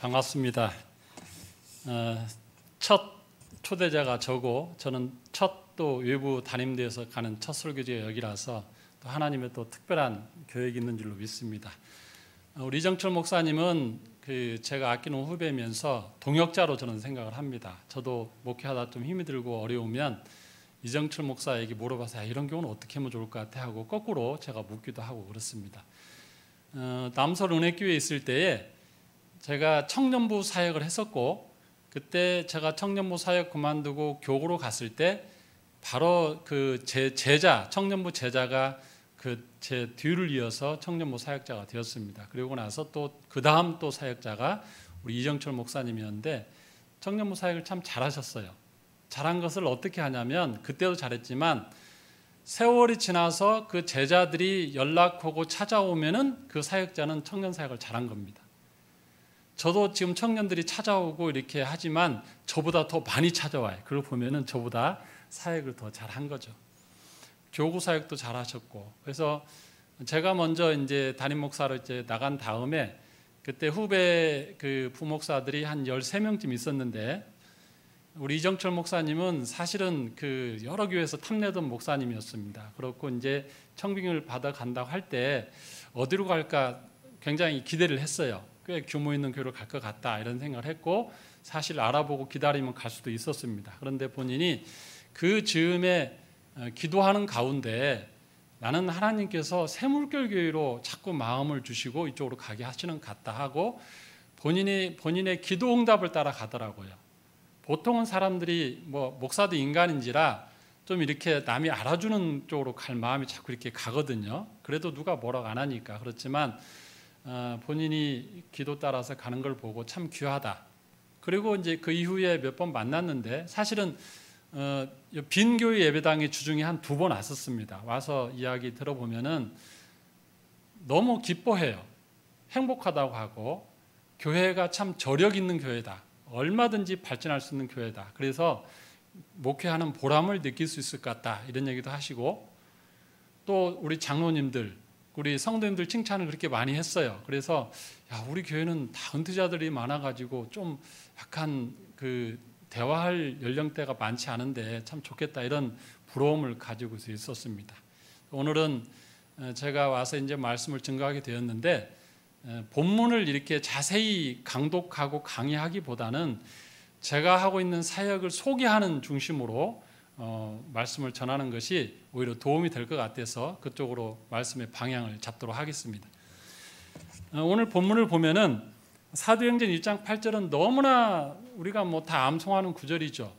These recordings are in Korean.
반갑습니다. 첫 초대자가 저고 저는 첫 또 외부 담임대에서 가는 첫 설교지가 여기라서 또 하나님의 또 특별한 교육이 있는 줄로 믿습니다. 우리 이정철 목사님은 제가 아끼는 후배면서 동역자로 저는 생각을 합니다. 저도 목회하다 좀 힘이 들고 어려우면 이정철 목사에게 물어봐서 이런 경우는 어떻게 하면 좋을 것 같아 하고 거꾸로 제가 묻기도 하고 그렇습니다. 남설 은혜교회에 있을 때에 제가 청년부 사역을 했었고 그때 제가 청년부 사역 그만두고 교구로 갔을 때 바로 제 제자 청년부 제자가 제 뒤를 이어서 청년부 사역자가 되었습니다. 그리고 나서 또 그 다음 또 사역자가 우리 이정철 목사님이었는데 청년부 사역을 참 잘하셨어요. 잘한 것을 어떻게 하냐면 그때도 잘했지만 세월이 지나서 그 제자들이 연락하고 찾아오면은 그 사역자는 청년 사역을 잘한 겁니다. 저도 지금 청년들이 찾아오고 이렇게 하지만 저보다 더 많이 찾아와요. 그걸 보면은 저보다 사역을 더 잘한 거죠. 교구 사역도 잘하셨고, 그래서 제가 먼저 이제 담임 목사로 이제 나간 다음에 그때 후배 부목사들이 한 13명쯤 있었는데 우리 이정철 목사님은 사실은 여러 교회에서 탐내던 목사님이었습니다. 그렇고 이제 청빙을 받아 간다고 할 때 어디로 갈까 굉장히 기대를 했어요. 꽤 규모 있는 교회로 갈 것 같다 이런 생각을 했고 사실 알아보고 기다리면 갈 수도 있었습니다. 그런데 본인이 그 즈음에 기도하는 가운데 나는 하나님께서 새물결 교회로 자꾸 마음을 주시고 이쪽으로 가게 하시는 것 같다 하고 본인의 기도 응답을 따라 가더라고요. 보통은 사람들이 목사도 인간인지라 좀 이렇게 남이 알아주는 쪽으로 갈 마음이 자꾸 이렇게 가거든요. 그래도 누가 뭐라고 안 하니까. 그렇지만 본인이 기도 따라서 가는 걸 보고 참 귀하다. 그리고 이제 그 이후에 몇 번 만났는데 사실은 빈 교회 예배당에 주중에 한 2번 왔었습니다. 와서 이야기 들어보면은 너무 기뻐해요. 행복하다고 하고 교회가 참 저력 있는 교회다. 얼마든지 발전할 수 있는 교회다. 그래서 목회하는 보람을 느낄 수 있을 것 같다. 이런 얘기도 하시고 또 우리 장로님들, 우리 성도님들 칭찬을 그렇게 많이 했어요. 그래서 우리 교회는 다 은퇴자들이 많아가지고 좀 약간 대화할 연령대가 많지 않은데 참 좋겠다 이런 부러움을 가지고 있었습니다. 오늘은 제가 와서 이제 말씀을 증거하게 되었는데 본문을 이렇게 자세히 강독하고 강의하기보다는 제가 하고 있는 사역을 소개하는 중심으로 말씀을 전하는 것이 오히려 도움이 될 것 같아서 그쪽으로 말씀의 방향을 잡도록 하겠습니다. 오늘 본문을 보면은 사도행전 1장 8절은 너무나 우리가 다 암송하는 구절이죠.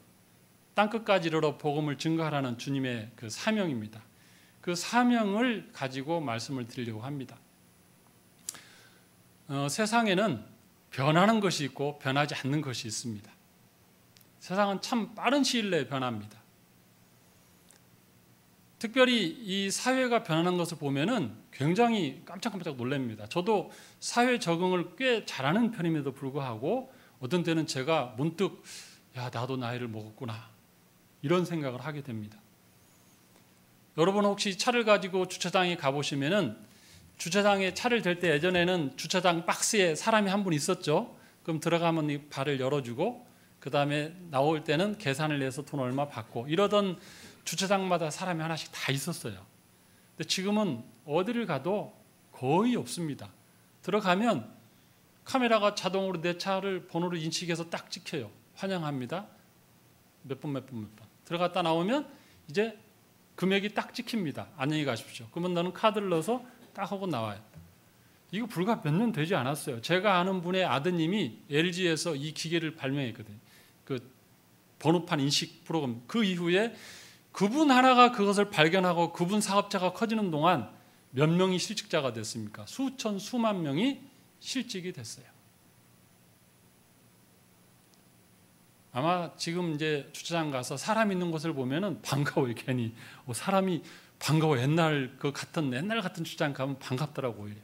땅끝까지 이르러 복음을 증거하라는 주님의 그 사명입니다. 그 사명을 가지고 말씀을 드리려고 합니다. 세상에는 변하는 것이 있고 변하지 않는 것이 있습니다. 세상은 참 빠른 시일 내에 변합니다. 특별히 이 사회가 변하는 것을 보면은 굉장히 깜짝깜짝 놀랍니다. 저도 사회 적응을 꽤 잘하는 편임에도 불구하고 어떤 때는 제가 문득 나도 나이를 먹었구나 이런 생각을 하게 됩니다. 여러분 혹시 차를 가지고 주차장에 가보시면은 주차장에 차를 댈 때 예전에는 주차장 박스에 사람이 한 분 있었죠. 그럼 들어가면 이 발을 열어주고 그 다음에 나올 때는 계산을 해서 돈 얼마 받고 이러던 주차장마다 사람이 하나씩 다 있었어요. 근데 지금은 어디를 가도 거의 없습니다. 들어가면 카메라가 자동으로 내 차를 번호로 인식해서 딱 찍혀요. 환영합니다. 몇 번. 들어갔다 나오면 이제 금액이 딱 찍힙니다. 안녕히 가십시오. 그러면 너는 카드를 넣어서 딱 하고 나와요. 이거 불과 몇 년 되지 않았어요. 제가 아는 분의 아드님이 LG에서 이 기계를 발명했거든요. 그 번호판 인식 프로그램. 그 이후에 그분 하나가 그것을 발견하고 그분 사업자가 커지는 동안 몇 명이 실직자가 됐습니까? 수천 수만 명이 실직이 됐어요. 아마 지금 이제 주차장 가서 사람 있는 곳을 보면은 반가워요. 괜히 사람이 반가워. 옛날 같은 주차장 가면 반갑더라고 오히려.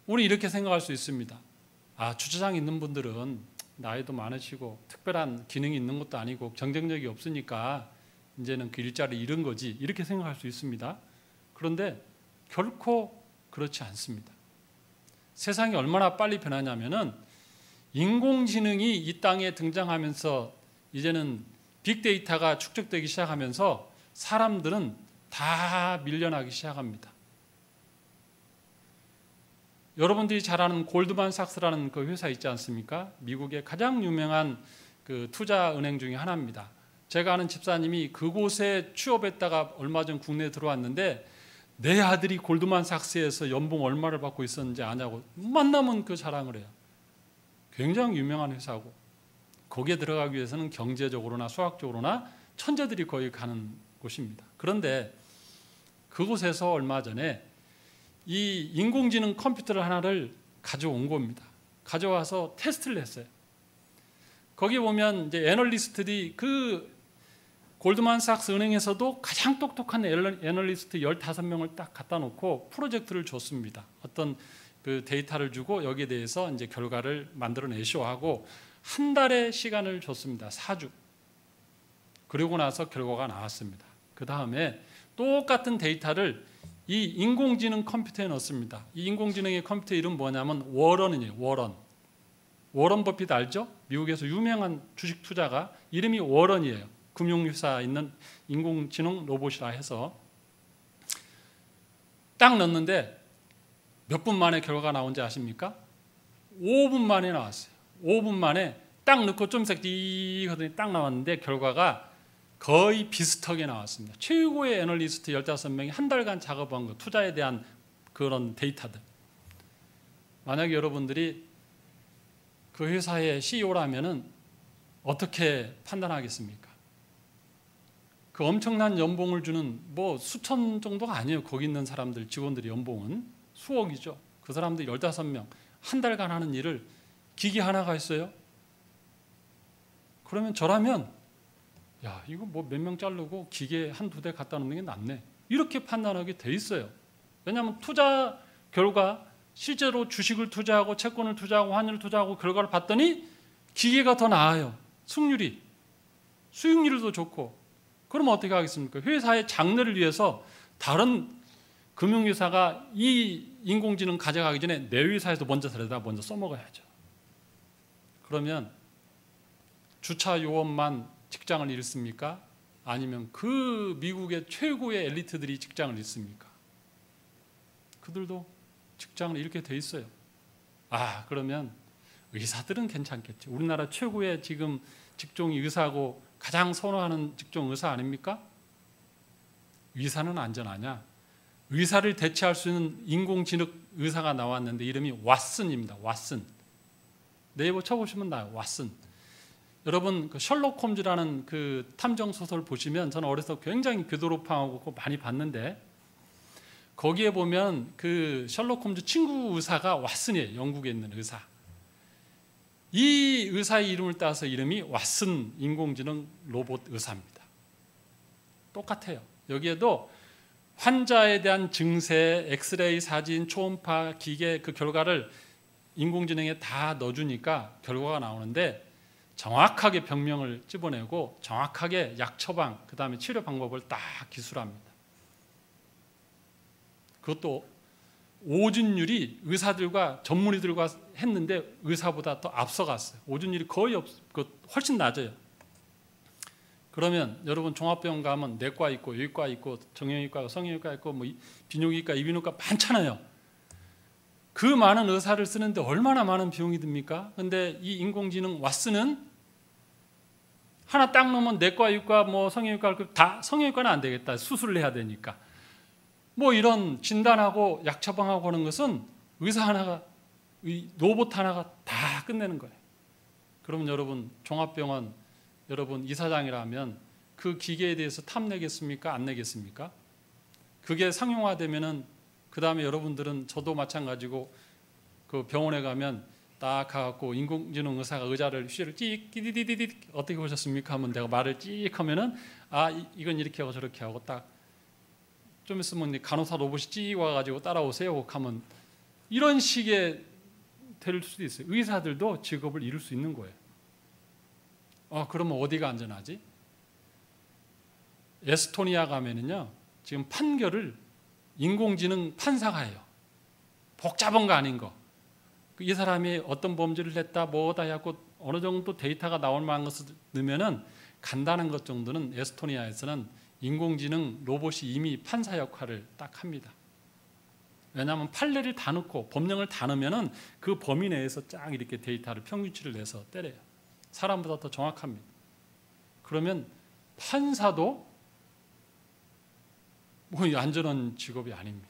우리 이렇게 생각할 수 있습니다. 주차장 있는 분들은 나이도 많으시고 특별한 기능이 있는 것도 아니고 경쟁력이 없으니까 이제는 그 일자리 잃은 거지 이렇게 생각할 수 있습니다. 그런데 결코 그렇지 않습니다. 세상이 얼마나 빨리 변하냐면은 인공지능이 이 땅에 등장하면서 이제는 빅데이터가 축적되기 시작하면서 사람들은 다 밀려나기 시작합니다. 여러분들이 잘 아는 골드만삭스라는 그 회사 있지 않습니까? 미국의 가장 유명한 그 투자은행 중에 하나입니다. 제가 아는 집사님이 그곳에 취업했다가 얼마 전 국내에 들어왔는데 내 아들이 골드만삭스에서 연봉 얼마를 받고 있었는지 아냐고 만나면 그 자랑을 해요. 굉장히 유명한 회사고 거기에 들어가기 위해서는 경제적으로나 수학적으로나 천재들이 거의 가는 곳입니다. 그런데 그곳에서 얼마 전에 이 인공지능 컴퓨터를 하나를 가져온 겁니다. 가져와서 테스트를 했어요. 거기 보면 이제 애널리스트들이 그 골드만삭스 은행에서도 가장 똑똑한 애널리스트 15명을 딱 갖다 놓고 프로젝트를 줬습니다. 어떤 그 데이터를 주고 여기에 대해서 이제 결과를 만들어내시오 하고 한 달의 시간을 줬습니다. 4주. 그리고 나서 결과가 나왔습니다. 그 다음에 똑같은 데이터를 이 인공지능 컴퓨터에 넣습니다. 이 인공지능의 컴퓨터 이름 뭐냐면 워런이에요. 워런 버핏 알죠? 미국에서 유명한 주식 투자가 이름이 워런이에요. 금융회사에 있는 인공지능 로봇이라 해서 딱 넣었는데 몇 분 만에 결과가 나온지 아십니까? 5분 만에 나왔어요. 5분 만에 딱 넣고 좀 씩 하더니 딱 나왔는데 결과가 거의 비슷하게 나왔습니다. 최고의 애널리스트 15명이 한 달간 작업한 거, 투자에 대한 그런 데이터들. 만약에 여러분들이 그 회사의 CEO라면은 어떻게 판단하겠습니까? 그 엄청난 연봉을 주는 뭐 수천 정도가 아니에요. 거기 있는 사람들, 직원들의 연봉은 수억이죠. 그 사람들 15명 한 달간 하는 일을 기계 하나가 했어요. 그러면 저라면 야, 이거 뭐 몇 명 자르고 기계 한두 대 갖다 놓는 게 낫네. 이렇게 판단하게 돼 있어요. 왜냐하면 투자 결과 실제로 주식을 투자하고 채권을 투자하고 환율을 투자하고 결과를 봤더니 기계가 더 나아요. 승률이. 수익률도 좋고. 그러면 어떻게 하겠습니까? 회사의 장래를 위해서 다른 금융회사가 이 인공지능 가져가기 전에 내 회사에서 먼저 써먹어야죠. 그러면 주차 요원만 직장을 잃습니까? 아니면 그 미국의 최고의 엘리트들이 직장을 잃습니까? 그들도 직장을 잃게 돼 있어요. 아, 그러면 의사들은 괜찮겠죠. 우리나라 최고의 지금 직종이 의사고 가장 선호하는 직종 의사 아닙니까? 의사는 안전하냐? 의사를 대체할 수 있는 인공지능 의사가 나왔는데 이름이 왓슨입니다. 왓슨. 네이버 쳐보시면 나와요. 왓슨. 여러분 그 셜록 홈즈라는 그 탐정 소설 보시면 저는 어려서 굉장히 교도로팡하고 많이 봤는데 거기에 보면 그 셜록 홈즈 친구 의사가 왓슨이에요. 영국에 있는 의사. 이 의사의 이름을 따서 이름이 왓슨 인공지능 로봇 의사입니다. 똑같아요. 여기에도 환자에 대한 증세, 엑스레이 사진, 초음파, 기계 그 결과를 인공지능에 다 넣어주니까 결과가 나오는데 정확하게 병명을 찝어내고 정확하게 약 처방, 그 다음에 치료 방법을 딱 기술합니다. 그것도 오진율이 의사들과 전문의들과 했는데 의사보다 더 앞서갔어요. 오진율이 거의 훨씬 낮아요. 그러면 여러분 종합병원 가면 내과 있고 외과 있고 정형외과, 성형외과 있고 뭐 비뇨기과, 이비인후과 많잖아요. 그 많은 의사를 쓰는데 얼마나 많은 비용이 듭니까? 근데 이 인공지능 왓슨은 하나 딱 넣으면 내과, 외과, 뭐 성형외과 다 성형외과는 안 되겠다. 수술을 해야 되니까. 뭐 이런 진단하고 약 처방하고 하는 것은 의사 하나가 로봇 하나가 다 끝내는 거예요. 그러면 여러분 종합병원 여러분 이사장이라면 그 기계에 대해서 탐내겠습니까? 안 내겠습니까? 그게 상용화되면은 그 다음에 여러분들은 저도 마찬가지고 그 병원에 가면 딱 가갖고 인공지능 의사가 의자를 휘를 찍 디디디디 어떻게 보셨습니까? 하면 내가 말을 찍 하면은 아 이건 이렇게 하고 저렇게 하고 딱 좀 있으면 간호사 로봇이 찍 와가지고 따라오세요 하면 이런 식의 될 수도 있어요. 의사들도 직업을 잃을 수 있는 거예요. 그러면 어디가 안전하지? 에스토니아 가면은요 지금 판결을 인공지능 판사가 해요. 복잡한 거 아닌 거. 이 사람이 어떤 범죄를 했다 뭐다 해갖고 어느 정도 데이터가 나올 만한 것을 넣으면은 간단한 것 정도는 에스토니아에서는 인공지능 로봇이 이미 판사 역할을 딱 합니다. 왜냐하면 판례를 다 넣고 법령을 다 넣으면은 그 범위 내에서 쫙 이렇게 데이터를 평균치를 내서 때려요. 사람보다 더 정확합니다. 그러면 판사도 뭐 안전한 직업이 아닙니다.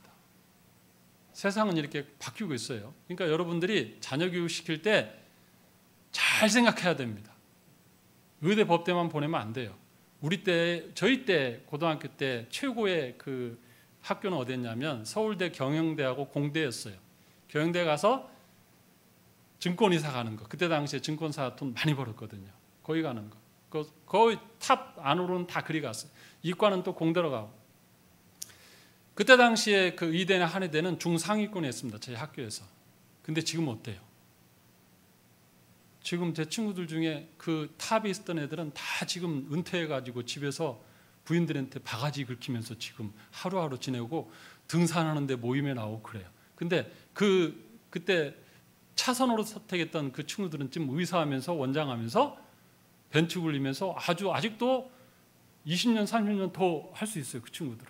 세상은 이렇게 바뀌고 있어요. 그러니까 여러분들이 자녀 교육 시킬 때 잘 생각해야 됩니다. 의대 법대만 보내면 안 돼요. 우리 때, 저희 때 고등학교 때 최고의 그 학교는 어디였냐면 서울대 경영대하고 공대였어요. 경영대 가서 증권이사 가는 거. 그때 당시에 증권사 돈 많이 벌었거든요. 거기 가는 거. 거의 탑 안으로는 다 그리 갔어요. 이과는 또 공대로 가고. 그때 당시에 그 의대나 한의대는 중상위권이었습니다. 저희 학교에서. 근데 지금 어때요? 지금 제 친구들 중에 그 탑에 있었던 애들은 다 지금 은퇴해가지고 집에서 부인들한테 바가지 긁히면서 지금 하루하루 지내고 등산하는데 모임에 나오고 그래요. 근데 그때 차선으로 선택했던 그 친구들은 지금 의사하면서 원장하면서 벤츠 굴리면서 아직도 20년, 30년 더 할 수 있어요. 그 친구들은.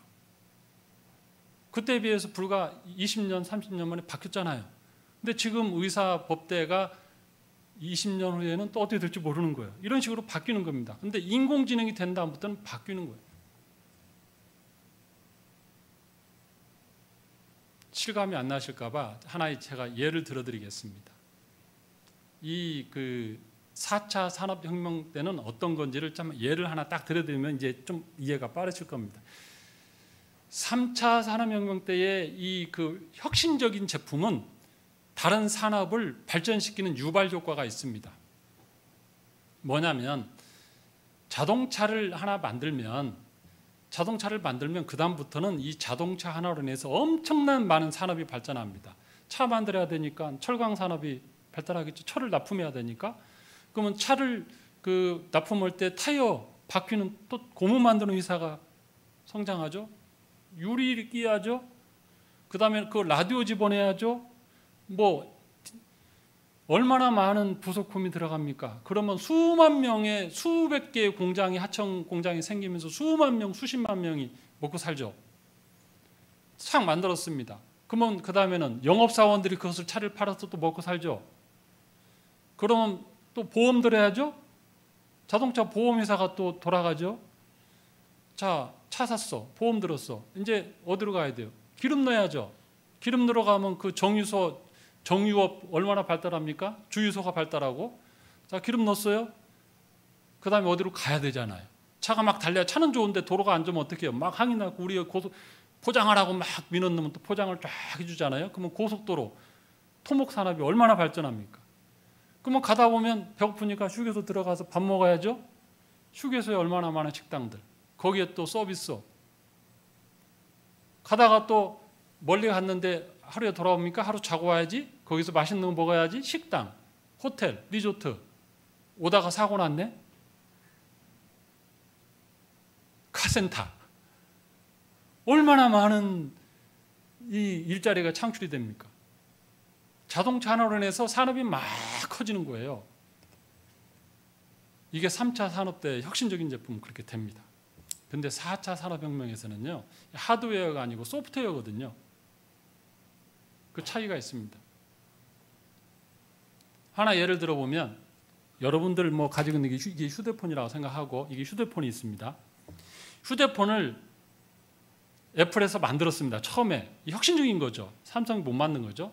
그때에 비해서 불과 20년, 30년 만에 바뀌었잖아요. 근데 지금 의사 법대가 20년 후에는 또 어떻게 될지 모르는 거예요. 이런 식으로 바뀌는 겁니다. 근데 인공지능이 된 다음부터는 바뀌는 거예요. 실감이 안 나실까 봐 하나의 제가 예를 들어드리겠습니다. 이 4차 산업혁명 때는 어떤 건지를 좀 예를 하나 딱 들어드리면 이제 좀 이해가 빠르실 겁니다. 3차 산업혁명 때의 이 혁신적인 제품은 다른 산업을 발전시키는 유발 효과가 있습니다. 뭐냐면 자동차를 만들면 그 다음부터는 이 자동차 하나로 인해서 엄청난 많은 산업이 발전합니다. 차 만들어야 되니까 철강 산업이 발달하겠죠. 철을 납품해야 되니까. 그러면 차를 납품할 때 타이어, 바퀴는 또 고무 만드는 회사가 성장하죠. 유리 끼야죠. 그 다음에 그 라디오 집어내야죠. 뭐 얼마나 많은 부속품이 들어갑니까? 그러면 수만 명의 수백 개의 공장이 하청 공장이 생기면서 수만 명, 수십만 명이 먹고 살죠. 차 만들었습니다. 그러면 그 다음에는 영업사원들이 그것을 차를 팔아서 또 먹고 살죠. 그러면 또 보험 들어야죠. 자동차 보험회사가 또 돌아가죠. 자, 차 샀어. 보험 들었어. 이제 어디로 가야 돼요? 기름 넣어야죠. 기름 넣으러 가면 그 정유업 얼마나 발달합니까? 주유소가 발달하고. 자, 기름 넣었어요. 그 다음에 어디로 가야 되잖아요. 차가 막 달려야 차는 좋은데 도로가 안 좋으면 어떻게 해요? 막 항이 나고 우리 포장하라고 막 민원 넣으면 또 포장을 쫙 해주잖아요. 그러면 고속도로, 토목산업이 얼마나 발전합니까? 그러면 가다 보면 배고프니까 휴게소 들어가서 밥 먹어야죠. 휴게소에 얼마나 많은 식당들. 거기에 또 서비스업. 가다가 또 멀리 갔는데 하루에 돌아옵니까? 하루 자고 와야지. 거기서 맛있는 거 먹어야지. 식당, 호텔, 리조트. 오다가 사고 났네. 카센터. 얼마나 많은 이 일자리가 창출이 됩니까? 자동차 하나로 인해서 산업이 막 커지는 거예요. 이게 3차 산업 때 혁신적인 제품은 그렇게 됩니다. 근데 4차 산업혁명에서는요, 하드웨어가 아니고 소프트웨어거든요. 그 차이가 있습니다. 하나 예를 들어보면 여러분들 뭐 가지고 있는 게 이게 휴대폰이라고 생각하고 이게 휴대폰이 있습니다. 휴대폰을 애플에서 만들었습니다. 처음에 혁신적인 거죠. 삼성이 못 만든 거죠.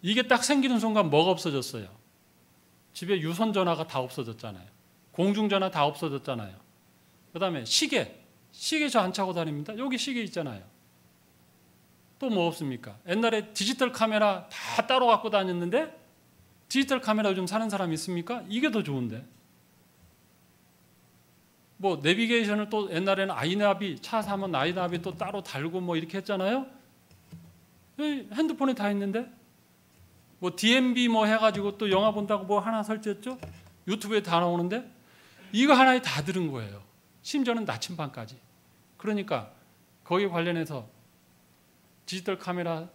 이게 딱 생기는 순간 뭐가 없어졌어요? 집에 유선전화가 다 없어졌잖아요. 공중전화 다 없어졌잖아요. 그 다음에 시계 저 안 차고 다닙니다. 여기 시계 있잖아요. 또 뭐 없습니까? 옛날에 디지털 카메라 다 따로 갖고 다녔는데 디지털 카메라 요즘 사는 사람 있습니까? 이게 더 좋은데. 뭐 내비게이션을 또 옛날에는 아이나비 차 사면 아이나비 또 따로 달고 뭐 이렇게 했잖아요. 핸드폰에 다 있는데 뭐 DMB 뭐 해가지고 또 영화 본다고 뭐 하나 설치했죠. 유튜브에 다 나오는데 이거 하나에 다 들은 거예요. 심지어는 나침반까지. 그러니까 거기에 관련해서 디지털 카메라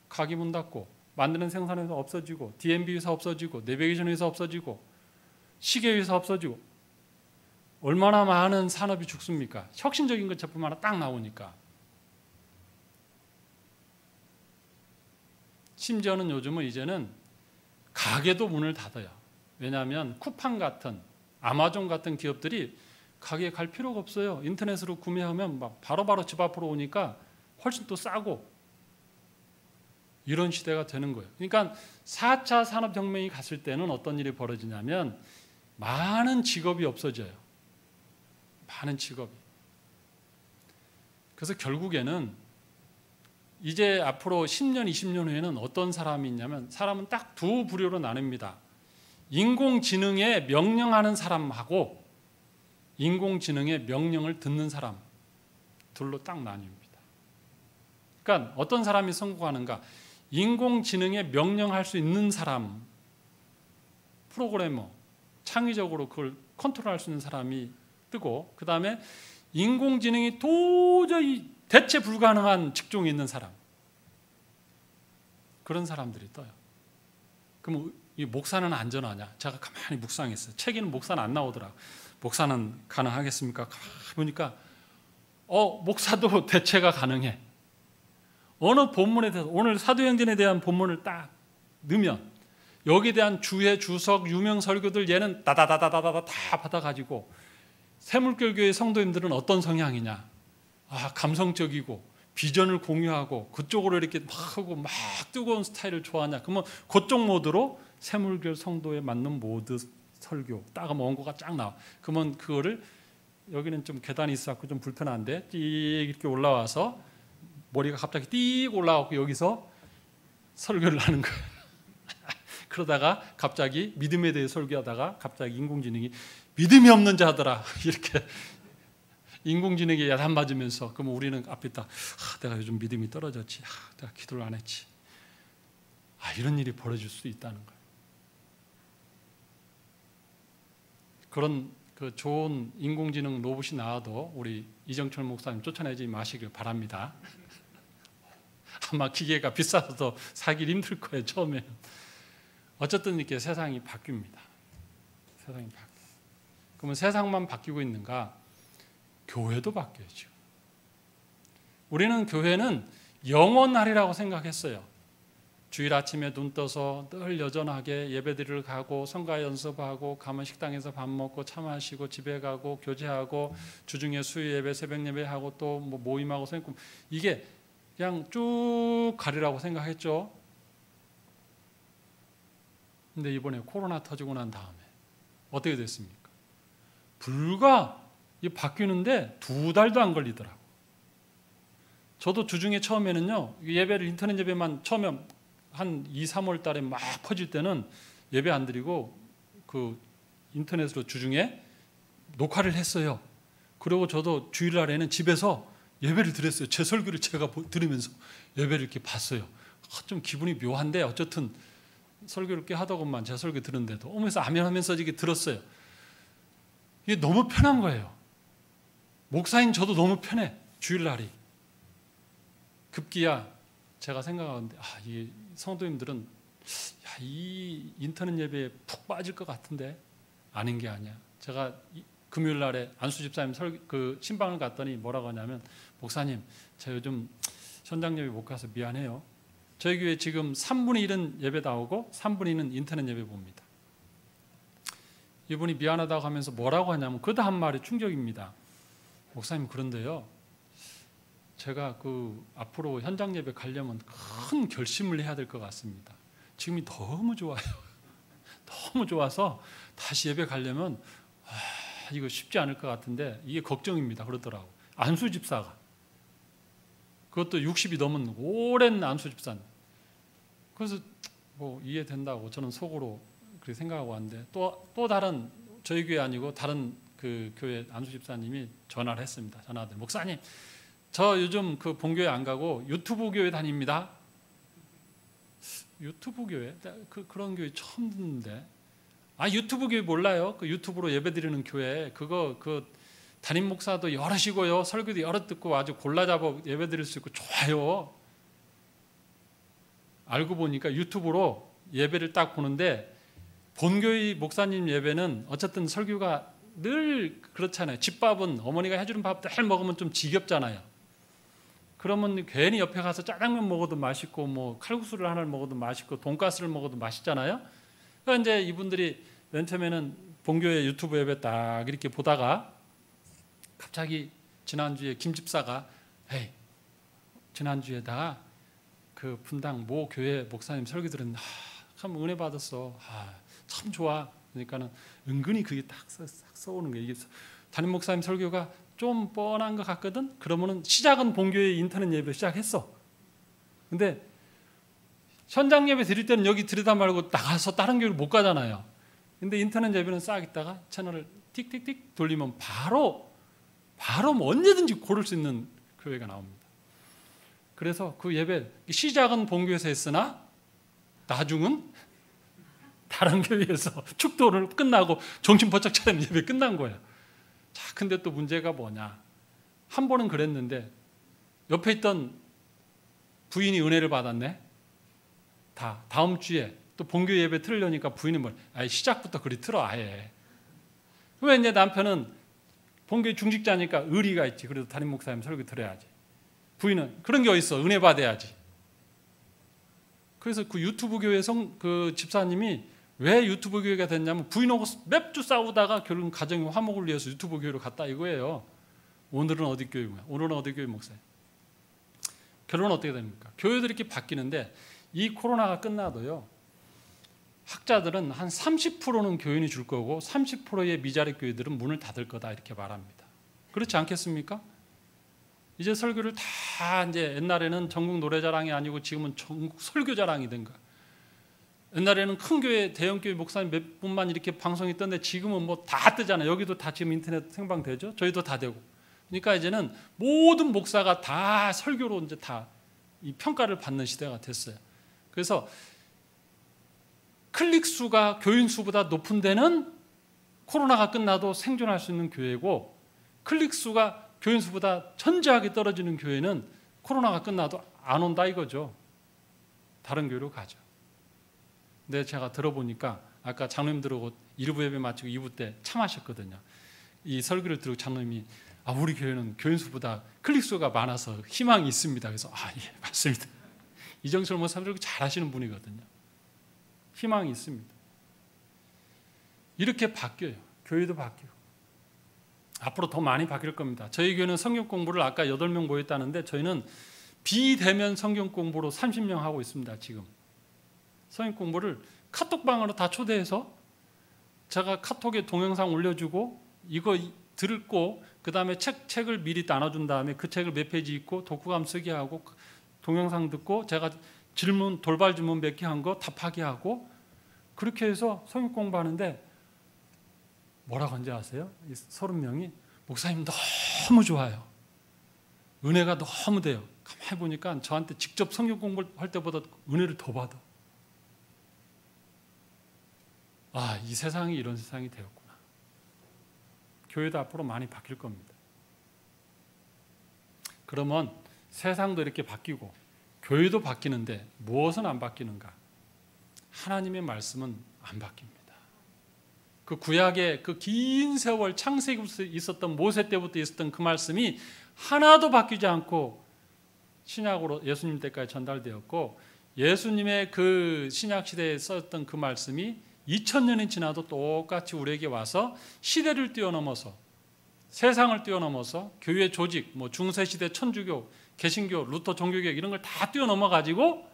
가게 문 닫고 만드는 생산회사 없어지고, D&B 회사 없어지고, 내비게이션 회사 없어지고, 시계 회사 없어지고, 얼마나 많은 산업이 죽습니까? 혁신적인 것 제품 하나 딱 나오니까. 심지어는 요즘은 이제는 가게도 문을 닫아요. 왜냐하면 쿠팡 같은, 아마존 같은 기업들이 가게에 갈 필요가 없어요. 인터넷으로 구매하면 막 바로바로 집 앞으로 오니까 훨씬 또 싸고, 이런 시대가 되는 거예요. 그러니까 4차 산업혁명이 갔을 때는 어떤 일이 벌어지냐면 많은 직업이 없어져요. 많은 직업이. 그래서 결국에는 이제 앞으로 10년, 20년 후에는 어떤 사람이 있냐면, 사람은 딱 두 부류로 나뉩니다. 인공지능에 명령하는 사람하고 인공지능의 명령을 듣는 사람, 둘로 딱 나뉩니다. 그러니까 어떤 사람이 성공하는가? 인공지능에 명령할 수 있는 사람, 프로그래머, 창의적으로 그걸 컨트롤할 수 있는 사람이 뜨고, 그 다음에 인공지능이 도저히 대체 불가능한 직종이 있는 사람, 그런 사람들이 떠요. 그럼 이 목사는 안전하냐? 제가 가만히 묵상했어요. 책에는 목사는 안 나오더라고요. 목사는 가능하겠습니까? 보니까 목사도 대체가 가능해. 어느 본문에 대해서, 오늘 사도행전에 대한 본문을 딱 넣으면 여기에 대한 주해, 주석, 유명 설교들 얘는 다다다다다다 다 받아가지고, 새물결교회 성도님들은 어떤 성향이냐? 감성적이고 비전을 공유하고 그쪽으로 이렇게 막 하고 막 뜨거운 스타일을 좋아하냐? 그러면 그쪽 모드로 새물결 성도에 맞는 모드 설교 딱 원고가 쫙 나와. 그러면 그거를, 여기는 좀 계단이 있어서 좀 불편한데 띡 이렇게 올라와서 머리가 갑자기 띡 올라가고 여기서 설교를 하는 거예요. 그러다가 갑자기 믿음에 대해 설교하다가 갑자기 인공지능이 믿음이 없는 자들아 이렇게 인공지능에 야단 맞으면서, 그러면 우리는 앞에 있다. 내가 요즘 믿음이 떨어졌지. 내가 기도를 안 했지. 이런 일이 벌어질 수 있다는 거예요. 그런 그 좋은 인공지능 로봇이 나와도 우리 이정철 목사님 쫓아내지 마시길 바랍니다. 아마 기계가 비싸서 사기 힘들 거예요, 처음에. 어쨌든 이렇게 세상이 바뀝니다. 세상이 바뀌어요. 그러면 세상만 바뀌고 있는가? 교회도 바뀌어요, 지금. 우리는 교회는 영원하리라고 생각했어요. 주일 아침에 눈 떠서 늘 여전하게 예배드리러 가고, 성가 연습하고, 가면 식당에서 밥 먹고 차 마시고 집에 가고 교제하고, 주중에 수요 예배, 새벽 예배하고 또 뭐 모임하고 생각, 이게 그냥 쭉 가리라고 생각했죠. 근데 이번에 코로나 터지고 난 다음에 어떻게 됐습니까? 불과 바뀌는데 2달도 안 걸리더라고. 저도 주중에 처음에는요, 예배를 인터넷 예배만 처음에 한 2, 3월 달에 막 퍼질 때는 예배 안 드리고 그 인터넷으로 주중에 녹화를 했어요. 그리고 저도 주일날에는 집에서 예배를 드렸어요. 제 설교를 제가 들으면서 예배를 이렇게 봤어요. 좀 기분이 묘한데 어쨌든 설교를 꽤 하더구만, 제 설교 들은데도 오면서 아멘 하면서 이렇게 들었어요. 이게 너무 편한 거예요. 목사인 저도 너무 편해. 주일날이 급기야 제가 생각하는데, 이 성도님들은 이 인터넷 예배에 푹 빠질 것 같은데 아닌 게 아니야. 제가 금요일 날에 안수 집사님 그 신방을 갔더니 뭐라고 하냐면, 목사님, 제가 요즘 현장 예배 못 가서 미안해요. 저희 교회 지금 3분의 1은 예배 나오고 3분의 1은 인터넷 예배 봅니다. 이분이 미안하다고 하면서 뭐라고 하냐면, 그 다음 말이 충격입니다. 목사님, 그런데요, 제가 그 앞으로 현장 예배 가려면 큰 결심을 해야 될 것 같습니다. 지금이 너무 좋아요. 너무 좋아서 다시 예배 가려면 이거 쉽지 않을 것 같은데 이게 걱정입니다. 그러더라고. 안수 집사가. 그것도 60이 넘은 오랜 안수 집사님. 그래서 뭐 이해된다고 저는 속으로 그렇게 생각하고 왔는데, 또 다른, 저희 교회 아니고 다른 그 교회 안수 집사님이 전화를 했습니다. 전화를. 목사님, 저 요즘 그 본교회 안 가고 유튜브 교회 다닙니다. 유튜브 교회? 그런 교회 처음 듣는데. 유튜브 교회 몰라요? 그 유튜브로 예배드리는 교회, 그거 담임 목사도 여럿이고요, 설교도 여럿 듣고 아주 골라 잡아 예배드릴 수 있고 좋아요. 알고 보니까 유튜브로 예배를 딱 보는데 본교의 목사님 예배는 어쨌든 설교가 늘 그렇잖아요. 집밥은 어머니가 해주는 밥 늘 먹으면 좀 지겹잖아요. 그러면 괜히 옆에 가서 짜장면 먹어도 맛있고 뭐 칼국수를 하나를 먹어도 맛있고 돈가스를 먹어도 맛있잖아요. 그러니까 이제 이분들이 맨 처음에는 본교의 유튜브 예배 딱 이렇게 보다가 갑자기 지난주에 김 집사가 에이 지난주에다가 그 분당 모 교회 목사님 설교 들었는데 참 은혜 받았어. 참 좋아. 그러니까는 은근히 그게 딱 써오는 거예요. 이게 담임 목사님 설교가 좀 뻔한 것 같거든. 그러면은 시작은 본교의 인터넷 예배 시작했어. 근데 현장 예배 드릴 때는 여기 드리다 말고 나가서 다른 교회를 못 가잖아요. 근데 인터넷 예배는 싹 있다가 채널을 틱틱틱 돌리면 바로 뭐 언제든지 고를 수 있는 교회가 나옵니다. 그래서 그 예배 시작은 본교에서 했으나 나중은 다른 교회에서 축도를 끝나고 정신 번쩍 차리는 예배 끝난 거예요. 자, 근데 또 문제가 뭐냐? 한 번은 그랬는데 옆에 있던 부인이 은혜를 받았네. 다음 주에 또 본교 예배 틀으려니까 부인이 시작부터 그리 틀어 아예. 왜 이제 남편은 본교 중직자니까 의리가 있지. 그래도 담임 목사님 설교 들어야지. 부인은 그런 게 어딨어. 은혜 받아야지. 그래서 그 유튜브 교회 그 집사님이 왜 유튜브 교회가 됐냐면 부인하고 몇 주 싸우다가 결국 가정의 화목을 위해서 유튜브 교회로 갔다 이거예요. 오늘은 어디 교회 목사님. 결론은 어떻게 됩니까? 교회들이 이렇게 바뀌는데 이 코로나가 끝나도요. 학자들은 한 30%는 교인이 줄 거고 30%의 미자립 교회들은 문을 닫을 거다 이렇게 말합니다. 그렇지 않겠습니까? 이제 설교를 다 이제 옛날에는 전국 노래자랑이 아니고 지금은 전국 설교자랑이 된 거야. 옛날에는 큰 교회, 대형 교회 목사님 몇 분만 이렇게 방송이 떴는데 지금은 뭐 다 뜨잖아요. 여기도 다 지금 인터넷 생방되죠. 저희도 다 되고. 그러니까 이제는 모든 목사가 다 설교로 이제 다 이 평가를 받는 시대가 됐어요. 그래서 클릭 수가 교인 수보다 높은 데는 코로나가 끝나도 생존할 수 있는 교회고 클릭 수가 교인 수보다 천재하게 떨어지는 교회는 코로나가 끝나도 안 온다 이거죠. 다른 교회로 가죠. 근데 제가 들어보니까 아까 장로님들하고 1부 예배 마치고 2부 때 참 하셨거든요. 이 설교를 들고 장로님이 우리 교회는 교인 수보다 클릭 수가 많아서 희망이 있습니다. 그래서 예, 맞습니다. 이정철 목사님 잘하시는 분이거든요. 희망이 있습니다. 이렇게 바뀌어요. 교회도 바뀌고. 앞으로 더 많이 바뀔 겁니다. 저희 교회는 성경 공부를 아까 8명 모였다는데 저희는 비대면 성경 공부로 30명 하고 있습니다. 지금. 성경 공부를 카톡방으로 다 초대해서 제가 카톡에 동영상 올려주고 이거 듣고 그 다음에 책을 미리 나눠준 다음에 그 책을 몇 페이지 읽고 독후감 쓰게 하고 동영상 듣고 제가 돌발 질문 몇 개 한 거 답하게 하고 그렇게 해서 성경 공부하는데 뭐라고 한지 아세요? 30명이 목사님 너무 좋아요. 은혜가 너무 돼요. 가만히 보니까 저한테 직접 성경 공부할 때보다 은혜를 더 받아. 이 세상이 이런 세상이 되었구나. 교회도 앞으로 많이 바뀔 겁니다. 그러면 세상도 이렇게 바뀌고 교회도 바뀌는데 무엇은 안 바뀌는가? 하나님의 말씀은 안 바뀝니다. 그 구약의 그 긴 세월 창세기부터 있었던 모세 때부터 있었던 그 말씀이 하나도 바뀌지 않고 신약으로 예수님 때까지 전달되었고 예수님의 그 신약 시대에 썼던 그 말씀이 2000년이 지나도 똑같이 우리에게 와서 시대를 뛰어넘어서 세상을 뛰어넘어서 교회 조직, 중세시대 천주교, 개신교, 루터 종교개혁 이런 걸 다 뛰어넘어 가지고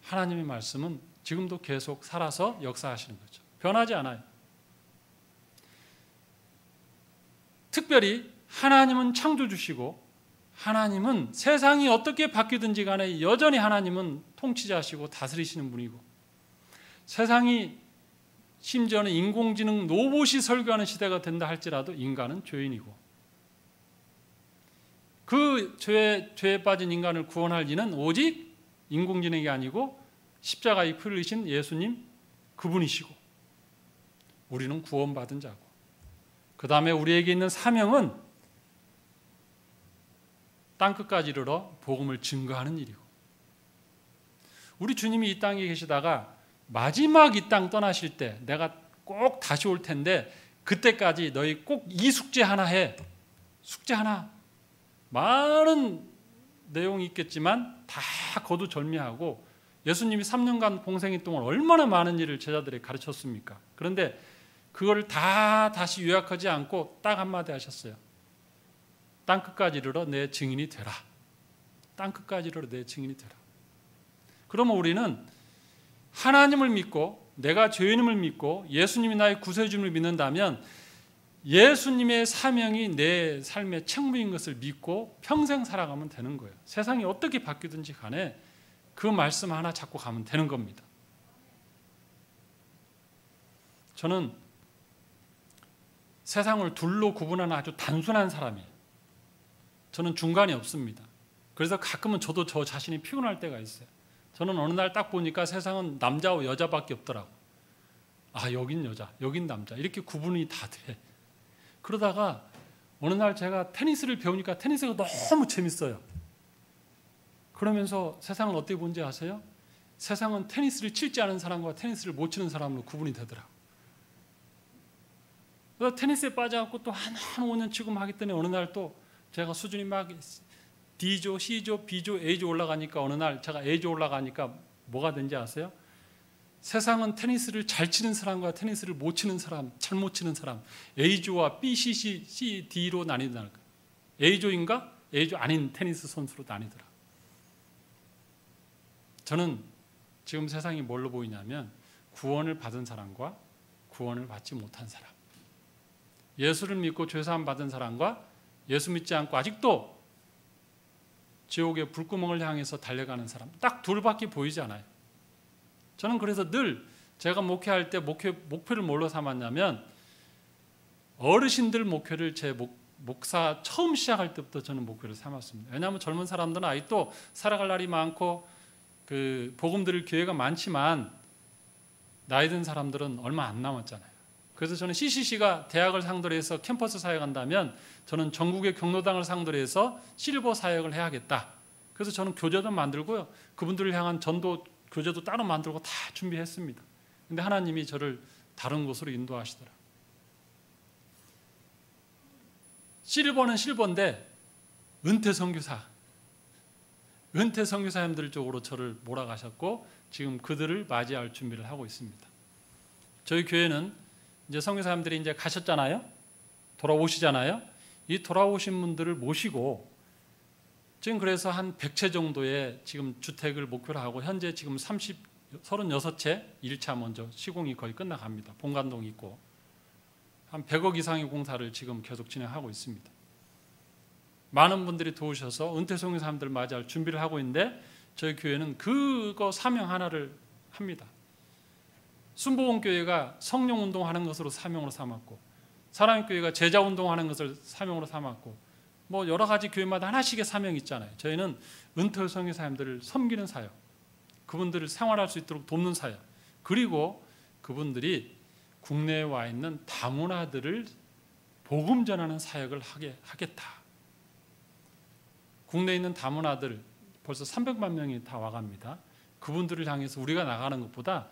하나님의 말씀은 지금도 계속 살아서 역사하시는 거죠. 변하지 않아요. 특별히 하나님은 창조주시고 하나님은 세상이 어떻게 바뀌든지 간에 여전히 하나님은 통치자시고 다스리시는 분이고 세상이 심지어는 인공지능 로봇이 설교하는 시대가 된다 할지라도 인간은 죄인이고 그 죄에 빠진 인간을 구원할 이는 오직 인공지능이 아니고 십자가에 피를 흘리신 예수님 그분이시고 우리는 구원받은 자고 그 다음에 우리에게 있는 사명은 땅끝까지 이르러 복음을 증거하는 일이고 우리 주님이 이 땅에 계시다가 마지막 이 땅 떠나실 때 내가 꼭 다시 올 텐데 그때까지 너희 꼭 이 숙제 하나 해. 숙제 하나. 많은 내용이 있겠지만 다 거두절미하고 예수님이 3년간 공생의 동안 얼마나 많은 일을 제자들에게 가르쳤습니까? 그런데 그걸 다 다시 요약하지 않고 딱 한마디 하셨어요. 땅끝까지 이르러 내 증인이 되라. 땅끝까지 이르러 내 증인이 되라. 그러면 우리는 하나님을 믿고 내가 죄인임을 믿고 예수님이 나의 구세주를 믿는다면 예수님의 사명이 내 삶의 책무인 것을 믿고 평생 살아가면 되는 거예요. 세상이 어떻게 바뀌든지 간에 그 말씀 하나 잡고 가면 되는 겁니다. 저는 세상을 둘로 구분하는 아주 단순한 사람이에요. 저는 중간이 없습니다. 그래서 가끔은 저도 저 자신이 피곤할 때가 있어요. 저는 어느 날 딱 보니까 세상은 남자와 여자밖에 없더라고. 아, 여긴 여자, 여긴 남자, 이렇게 구분이 다 돼. 그러다가 어느 날 제가 테니스를 배우니까 테니스가 너무 재밌어요. 그러면서 세상을 어떻게 본지 아세요? 세상은 테니스를 칠지 않은 사람과 테니스를 못 치는 사람으로 구분이 되더라고. 그래서 테니스에 빠져갖고 또 한 5년 치고 막 했더니 어느 날 또 제가 수준이 막 D조, C조, B조, A조 올라가니까 어느 날 제가 A조 올라가니까 뭐가 된지 아세요? 세상은 테니스를 잘 치는 사람과 테니스를 못 치는 사람, 잘 못 치는 사람, A조와 B, C, D로 나뉘더라. A조인가? A조 아닌 테니스 선수로 나뉘더라. 저는 지금 세상이 뭘로 보이냐면 구원을 받은 사람과 구원을 받지 못한 사람, 예수를 믿고 죄사함 받은 사람과 예수 믿지 않고 아직도 지옥의 불구멍을 향해서 달려가는 사람, 딱 둘밖에 보이지 않아요. 저는 그래서 늘 제가 목회할 때 목표를 뭘로 삼았냐면 어르신들 목회를 제 목사 처음 시작할 때부터 저는 목표를 삼았습니다. 왜냐하면 젊은 사람들은 아직도 살아갈 날이 많고 그 복음 들을 기회가 많지만 나이 든 사람들은 얼마 안 남았잖아요. 그래서 저는 CCC가 대학을 상대로 해서 캠퍼스 사역한다면 저는 전국의 경로당을 상대로 해서 실버 사역을 해야겠다. 그래서 저는 교재도 만들고요. 그분들을 향한 전도 교재도 따로 만들고 다 준비했습니다. 근데 하나님이 저를 다른 곳으로 인도하시더라. 실버는 실버인데 은퇴 선교사님들 쪽으로 저를 몰아가셨고 지금 그들을 맞이할 준비를 하고 있습니다. 저희 교회는 이제 선교사님들이 이제 가셨잖아요. 돌아오시잖아요. 이 돌아오신 분들을 모시고 지금 그래서 한 100채 정도의 지금 주택을 목표로 하고 현재 지금 36채 1차 먼저 시공이 거의 끝나갑니다. 본관동 있고 한 100억 이상의 공사를 지금 계속 진행하고 있습니다. 많은 분들이 도우셔서 은퇴 선교사님들 맞이할 준비를 하고 있는데 저희 교회는 그거 사명 하나를 합니다. 순복음교회가 성령운동하는 것으로 사명으로 삼았고 사랑교회가 제자운동하는 것을 사명으로 삼았고 뭐 여러 가지 교회마다 하나씩의 사명이 있잖아요. 저희는 은퇴 선교사님들을 섬기는 사역, 그분들을 생활할 수 있도록 돕는 사역, 그리고 그분들이 국내에 와 있는 다문화들을 복음 전하는 사역을 하겠다. 국내에 있는 다문화들 벌써 300만 명이 다 와갑니다. 그분들을 향해서 우리가 나가는 것보다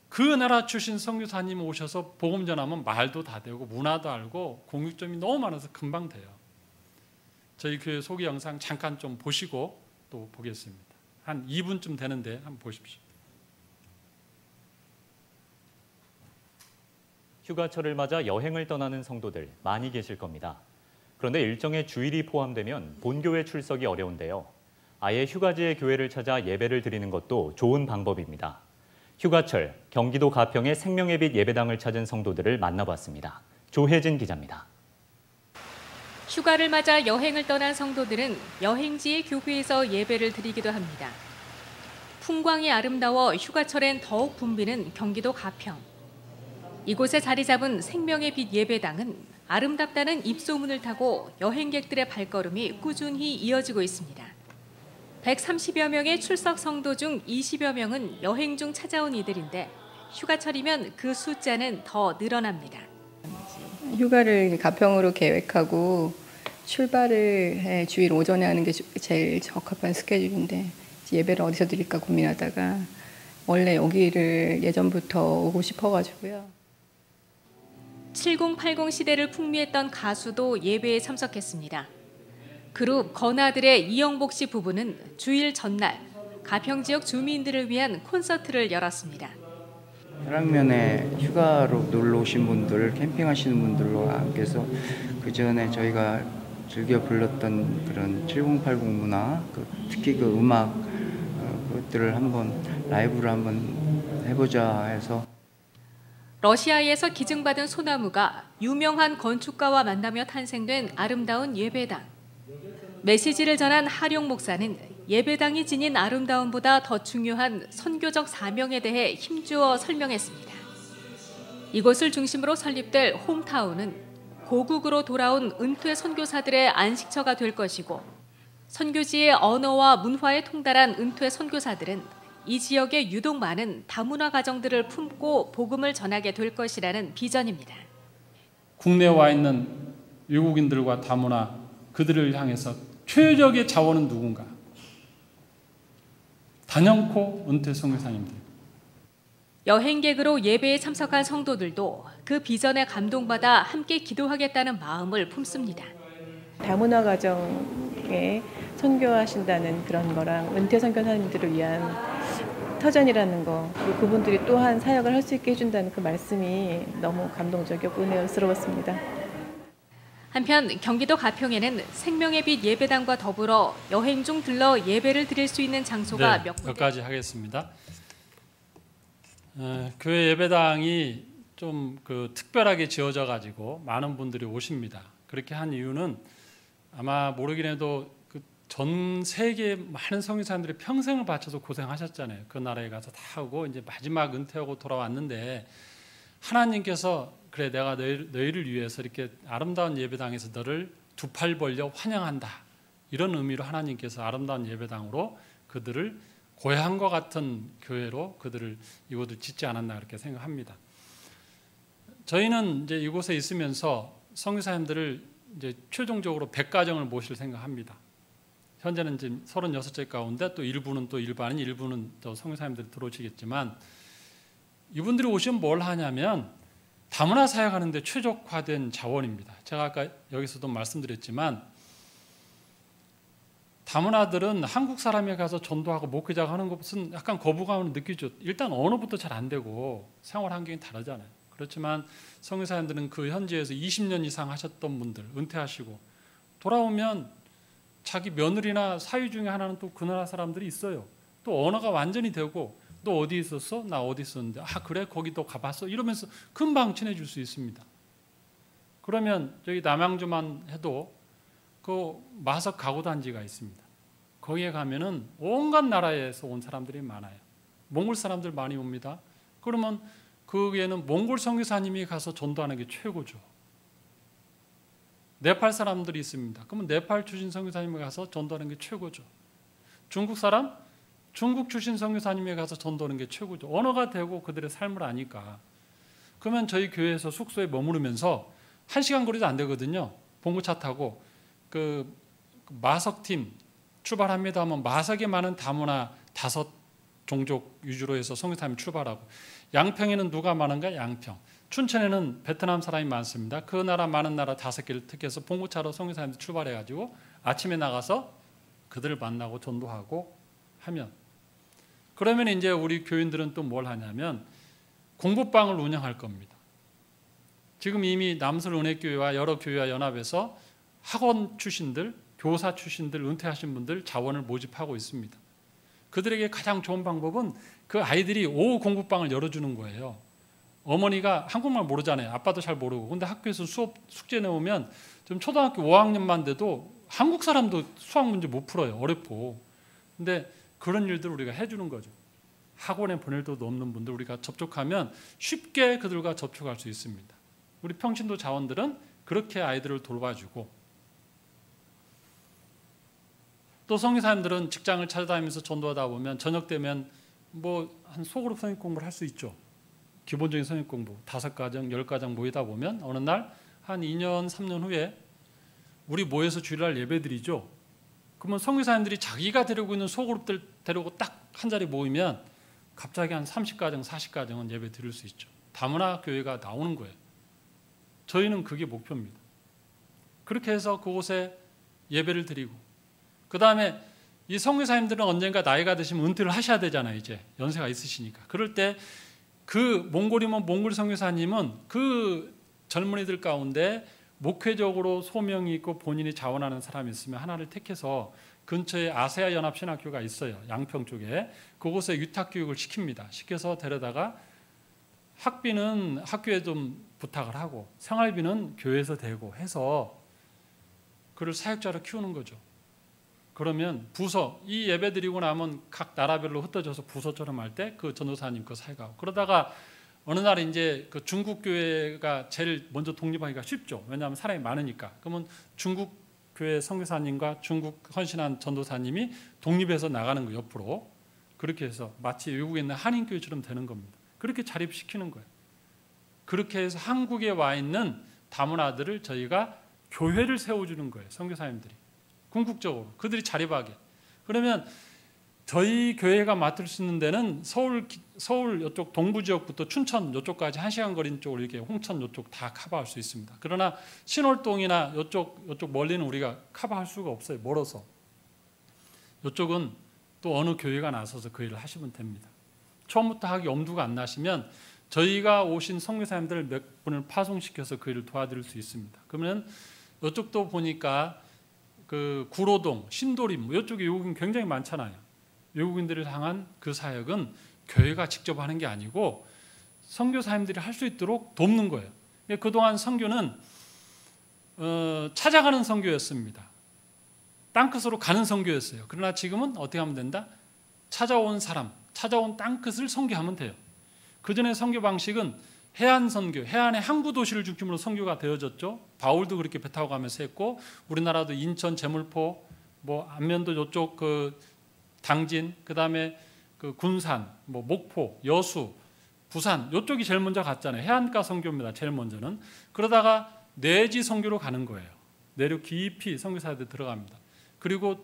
그 나라 출신 선교사님 오셔서 복음 전하면 말도 다 되고 문화도 알고 공유점이 너무 많아서 금방 돼요. 저희 교회 소개 영상 잠깐 좀 보시고 또 보겠습니다. 한 2분쯤 되는데 한번 보십시오. 휴가철을 맞아 여행을 떠나는 성도들 많이 계실 겁니다. 그런데 일정에 주일이 포함되면 본교회 출석이 어려운데요. 아예 휴가지의 교회를 찾아 예배를 드리는 것도 좋은 방법입니다. 휴가철, 경기도 가평의 생명의 빛 예배당을 찾은 성도들을 만나봤습니다. 조혜진 기자입니다. 휴가를 맞아 여행을 떠난 성도들은 여행지의 교회에서 예배를 드리기도 합니다. 풍광이 아름다워 휴가철엔 더욱 붐비는 경기도 가평. 이곳에 자리 잡은 생명의 빛 예배당은 아름답다는 입소문을 타고 여행객들의 발걸음이 꾸준히 이어지고 있습니다. 130여 명의 출석 성도 중 20여 명은 여행 중 찾아온 이들인데 휴가철이면 그 숫자는 더 늘어납니다. 휴가를 가평으로 계획하고 출발을 주일 오전에 하는 게 제일 적합한 스케줄인데 예배를 어디서 드릴까 고민하다가 원래 여기를 예전부터 오고 싶어가지고요. 7080 시대를 풍미했던 가수도 예배에 참석했습니다. 그룹 건아들의 이영복 씨 부부는 주일 전날 가평 지역 주민들을 위한 콘서트를 열었습니다. 해랑면에 휴가로 놀러 오신 분들, 캠핑하시는 분들과 함께해서 그 전에 저희가 즐겨 불렀던 그런 7080 문화, 특히 그 음악 그것들을 한번 라이브로 한번 해보자 해서. 러시아에서 기증받은 소나무가 유명한 건축가와 만나며 탄생된 아름다운 예배당. 메시지를 전한 하룡 목사는 예배당이 지닌 아름다움보다 더 중요한 선교적 사명에 대해 힘주어 설명했습니다. 이곳을 중심으로 설립될 홈타운은 고국으로 돌아온 은퇴 선교사들의 안식처가 될 것이고, 선교지의 언어와 문화에 통달한 은퇴 선교사들은 이 지역에 유독 많은 다문화 가정들을 품고 복음을 전하게 될 것이라는 비전입니다. 국내에 와 있는 외국인들과 다문화 그들을 향해서 최적의 자원은 누군가? 단연코 은퇴 선교사님들. 여행객으로 예배에 참석한 성도들도 그 비전에 감동받아 함께 기도하겠다는 마음을 품습니다. 다문화 가정에 선교하신다는 그런 거랑 은퇴 선교사님들을 위한 터전이라는 거, 그리고 그분들이 또한 사역을 할 수 있게 해준다는 그 말씀이 너무 감동적이었고 은혜스러웠습니다. 한편 경기도 가평에는 생명의 빛 예배당과 더불어 여행 중 들러 예배를 드릴 수 있는 장소가 몇 군데. 여기까지 하겠습니다. 교회 예배당이 좀 특별하게 지어져 가지고 많은 분들이 오십니다. 그렇게 한 이유는 아마 모르긴 해도 전 세계 많은 선교사님들이 평생을 바쳐서 고생하셨잖아요. 그 나라에 가서 다 하고 이제 마지막 은퇴하고 돌아왔는데 하나님께서 그래 내가 너희를 위해서 이렇게 아름다운 예배당에서 너를 두 팔 벌려 환영한다. 이런 의미로 하나님께서 아름다운 예배당으로 그들을 고향과 같은 교회로 그들을 이곳을 짓지 않았나 그렇게 생각합니다. 저희는 이제 이곳에 있으면서 선교사님들을 이제 최종적으로 100가정을 모실 생각합니다. 현재는 지금 36째 가운데 또 일부는 또 일반인, 일부는 또 선교사님들이 들어오시겠지만 이분들이 오시면 뭘 하냐면 다문화 사역하는데 최적화된 자원입니다. 제가 아까 여기서도 말씀드렸지만 다문화들은 한국 사람에 가서 전도하고 목회자가 하는 것은 약간 거부감을 느끼죠. 일단 언어부터 잘 안 되고 생활 환경이 다르잖아요. 그렇지만 선교사님들은 그 현지에서 20년 이상 하셨던 분들 은퇴하시고 돌아오면 자기 며느리나 사위 중에 하나는 또 그 나라 사람들이 있어요. 또 언어가 완전히 되고 너 어디 있었어? 나 어디 있었는데. 아 그래? 거기 또 가봤어? 이러면서 금방 친해질 수 있습니다. 그러면 저기 남양주만 해도 그 마석 가구단지가 있습니다. 거기에 가면은 온갖 나라에서 온 사람들이 많아요. 몽골 사람들 많이 옵니다. 그러면 거기에는 몽골 선교사님이 가서 전도하는 게 최고죠. 네팔 사람들이 있습니다. 그러면 네팔 출신 선교사님이 가서 전도하는 게 최고죠. 중국 사람? 중국 출신 선교사님이 가서 전도하는 게 최고죠. 언어가 되고 그들의 삶을 아니까. 그러면 저희 교회에서 숙소에 머무르면서 1시간 거리도 안 되거든요. 봉구차 타고 그 마석팀 출발합니다 하면 마석에 많은 다문화 5 종족 위주로 해서 선교사님이 출발하고 양평에는 누가 많은가? 양평. 춘천에는 베트남 사람이 많습니다. 그 나라 많은 나라 5개를 택해서 봉구차로 선교사님들 출발해가지고 아침에 나가서 그들을 만나고 전도하고 하면 그러면 이제 우리 교인들은 또 뭘 하냐면 공부방을 운영할 겁니다. 지금 이미 남설은혜교회와 여러 교회와 연합해서 학원 출신들, 교사 출신들, 은퇴하신 분들 자원을 모집하고 있습니다. 그들에게 가장 좋은 방법은 그 아이들이 오후 공부방을 열어주는 거예요. 어머니가 한국말 모르잖아요. 아빠도 잘 모르고. 근데 학교에서 수업 숙제 내오면 좀 초등학교 5학년만 돼도 한국 사람도 수학 문제 못 풀어요. 어렵고. 근데 그런 일들을 우리가 해주는 거죠. 학원에 보낼 데도 없는 분들 우리가 접촉하면 쉽게 그들과 접촉할 수 있습니다. 우리 평신도 자원들은 그렇게 아이들을 돌봐주고 또 선교사님들은 직장을 찾아다니면서 전도하다 보면 저녁 되면 뭐 한 소그룹 선교 공부를 할 수 있죠. 기본적인 선교 공부 5가정, 10가정 모이다 보면 어느 날 한 2년, 3년 후에 우리 모여서 주일날 예배드리죠. 그러면 선교사님들이 자기가 데리고 있는 소그룹들 데리고 딱 한 자리 모이면 갑자기 한 30가정, 40가정은 예배 드릴 수 있죠. 다문화 교회가 나오는 거예요. 저희는 그게 목표입니다. 그렇게 해서 그곳에 예배를 드리고, 그 다음에 이 선교사님들은 언젠가 나이가 드시면 은퇴를 하셔야 되잖아요. 이제 연세가 있으시니까. 그럴 때 그 몽골이면 몽골 선교사님은 그 젊은이들 가운데 목회적으로 소명이 있고 본인이 자원하는 사람이 있으면 하나를 택해서 근처에 아세아 연합 신학교가 있어요. 양평 쪽에. 그곳에 유탁 교육을 시킵니다. 시켜서 데려다가 학비는 학교에 좀 부탁을 하고 생활비는 교회에서 대고 해서 그를 사역자로 키우는 거죠. 그러면 부서, 이 예배 드리고 나면 각 나라별로 흩어져서 부서처럼 할 때 그 전도사님 그 사역하고, 그러다가 어느 날 이제 그 중국 교회가 제일 먼저 독립하기가 쉽죠. 왜냐하면 사람이 많으니까. 그러면 중국 교회 선교사님과 중국 헌신한 전도사님이 독립해서 나가는 거 옆으로. 그렇게 해서 마치 외국에 있는 한인교회처럼 되는 겁니다. 그렇게 자립시키는 거예요. 그렇게 해서 한국에 와 있는 다문화들을 저희가 교회를 세워주는 거예요. 선교사님들이 궁극적으로 그들이 자립하게. 그러면 저희 교회가 맡을 수 있는 데는 서울 이쪽 동부 지역부터 춘천 이쪽까지 1시간 거리 쪽으로 이렇게 홍천 이쪽 다 커버할 수 있습니다. 그러나 신월동이나 이쪽 멀리는 우리가 커버할 수가 없어요. 멀어서. 이쪽은 또 어느 교회가 나서서 그 일을 하시면 됩니다. 처음부터 하기 엄두가 안 나시면 저희가 오신 선교사님들 몇 분을 파송시켜서 그 일을 도와드릴 수 있습니다. 그러면 이쪽도 보니까 그 구로동, 신도림 이쪽에 외국인 굉장히 많잖아요. 외국인들을 향한 그 사역은 교회가 직접 하는 게 아니고 선교사님들이 할 수 있도록 돕는 거예요. 그동안 선교는 찾아가는 선교였습니다. 땅끝으로 가는 선교였어요. 그러나 지금은 어떻게 하면 된다? 찾아온 사람, 찾아온 땅끝을 선교하면 돼요. 그전에 선교 방식은 해안 선교, 해안의 항구 도시를 중심으로 선교가 되어졌죠. 바울도 그렇게 배 타고 가면서 했고, 우리나라도 인천, 제물포, 뭐 안면도 이쪽 그 당진, 그 다음에 그 군산, 뭐 목포, 여수, 부산 이쪽이 제일 먼저 갔잖아요. 해안가 선교입니다. 제일 먼저는. 그러다가 내지 선교로 가는 거예요. 내륙 깊이 선교사들 들어갑니다. 그리고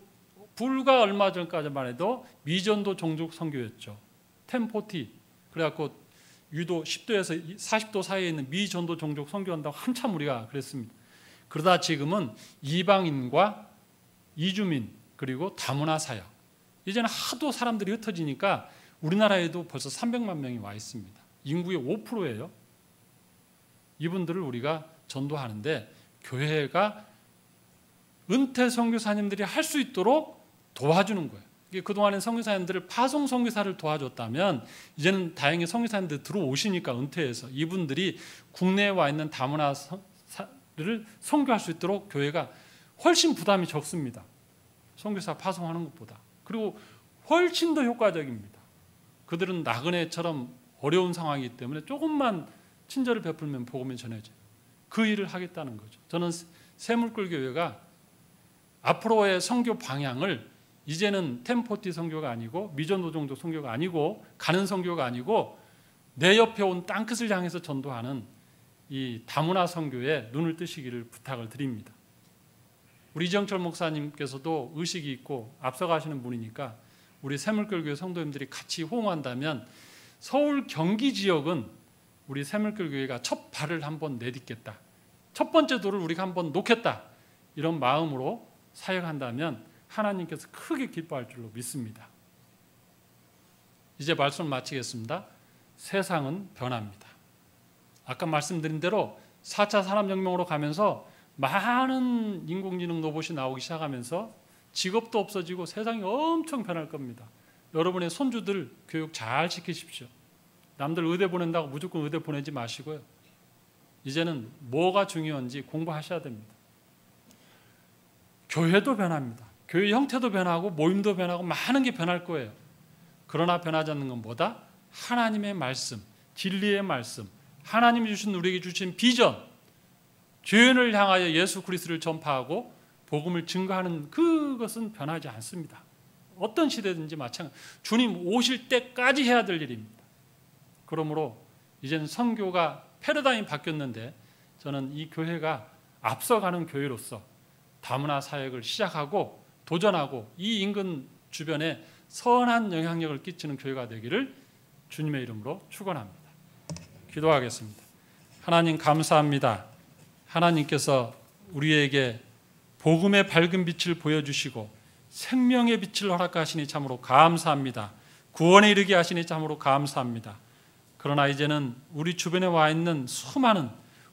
불과 얼마 전까지만 해도 미전도 종족 선교였죠. 1040. 그래갖고 유도 10도에서 40도 사이에 있는 미전도 종족 선교한다고 한참 우리가 그랬습니다. 그러다 지금은 이방인과 이주민 그리고 다문화 사역. 이제는 하도 사람들이 흩어지니까 우리나라에도 벌써 300만 명이 와 있습니다. 인구의 5%예요. 이분들을 우리가 전도하는데 교회가 은퇴 선교사님들이 할 수 있도록 도와주는 거예요. 그동안에 선교사님들을 파송 선교사를 도와줬다면 이제는 다행히 선교사님들 들어오시니까 은퇴해서 이분들이 국내에 와 있는 다문화를 선교할 수 있도록 교회가 훨씬 부담이 적습니다. 선교사 파송하는 것보다. 그리고 훨씬 더 효과적입니다. 그들은 나그네처럼 어려운 상황이기 때문에 조금만 친절을 베풀면 복음이 전해져요. 그 일을 하겠다는 거죠. 저는 새물꿀교회가 앞으로의 선교 방향을 이제는 1040 선교가 아니고 미전도종족 선교가 아니고 가는 선교가 아니고 내 옆에 온 땅끝을 향해서 전도하는 이 다문화 선교에 눈을 뜨시기를 부탁을 드립니다. 우리 이정철 목사님께서도 의식이 있고 앞서가시는 분이니까 우리 새물결교회 성도님들이 같이 호응한다면 서울 경기 지역은 우리 새물결교회가 첫 발을 한번 내딛겠다. 첫 번째 돌을 우리가 한번 놓겠다. 이런 마음으로 사역한다면 하나님께서 크게 기뻐할 줄로 믿습니다. 이제 말씀을 마치겠습니다. 세상은 변합니다. 아까 말씀드린 대로 4차 산업혁명으로 가면서 많은 인공지능 로봇이 나오기 시작하면서 직업도 없어지고 세상이 엄청 변할 겁니다. 여러분의 손주들 교육 잘 시키십시오. 남들 의대 보낸다고 무조건 의대 보내지 마시고요. 이제는 뭐가 중요한지 공부하셔야 됩니다. 교회도 변합니다. 교회 형태도 변하고 모임도 변하고 많은 게 변할 거예요. 그러나 변하지 않는 건 뭐다? 하나님의 말씀, 진리의 말씀, 하나님이 주신 우리에게 주신 비전, 죄인을 향하여 예수 그리스도를 전파하고 복음을 증거하는 그것은 변하지 않습니다. 어떤 시대든지 마찬가지. 주님 오실 때까지 해야 될 일입니다. 그러므로 이제는 선교가 패러다임이 바뀌었는데 저는 이 교회가 앞서가는 교회로서 다문화 사역을 시작하고 도전하고 이 인근 주변에 선한 영향력을 끼치는 교회가 되기를 주님의 이름으로 축원합니다. 기도하겠습니다. 하나님 감사합니다. 하나님께서 우리에게 복음의 밝은 빛을 보여주시고 생명의 빛을 허락하시니 참으로 감사합니다. 구원에 이르게 하시니 참으로 감사합니다. 그러나 이제는 우리 주변에 와 있는 수많은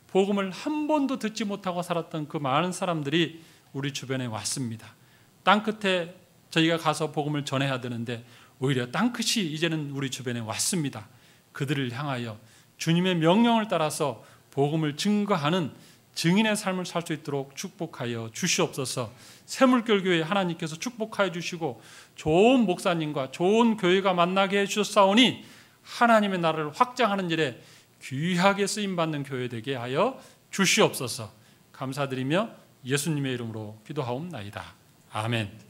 복음을 한 번도 듣지 못하고 살았던 그 많은 사람들이 우리 주변에 왔습니다. 땅끝에 저희가 가서 복음을 전해야 되는데 오히려 땅끝이 이제는 우리 주변에 왔습니다. 그들을 향하여 주님의 명령을 따라서 복음을 증거하는 증인의 삶을 살 수 있도록 축복하여 주시옵소서. 새물결교회 하나님께서 축복하여 주시고 좋은 목사님과 좋은 교회가 만나게 해주셨사오니 하나님의 나라를 확장하는 일에 귀하게 쓰임받는 교회 되게 하여 주시옵소서. 감사드리며 예수님의 이름으로 기도하옵나이다. 아멘.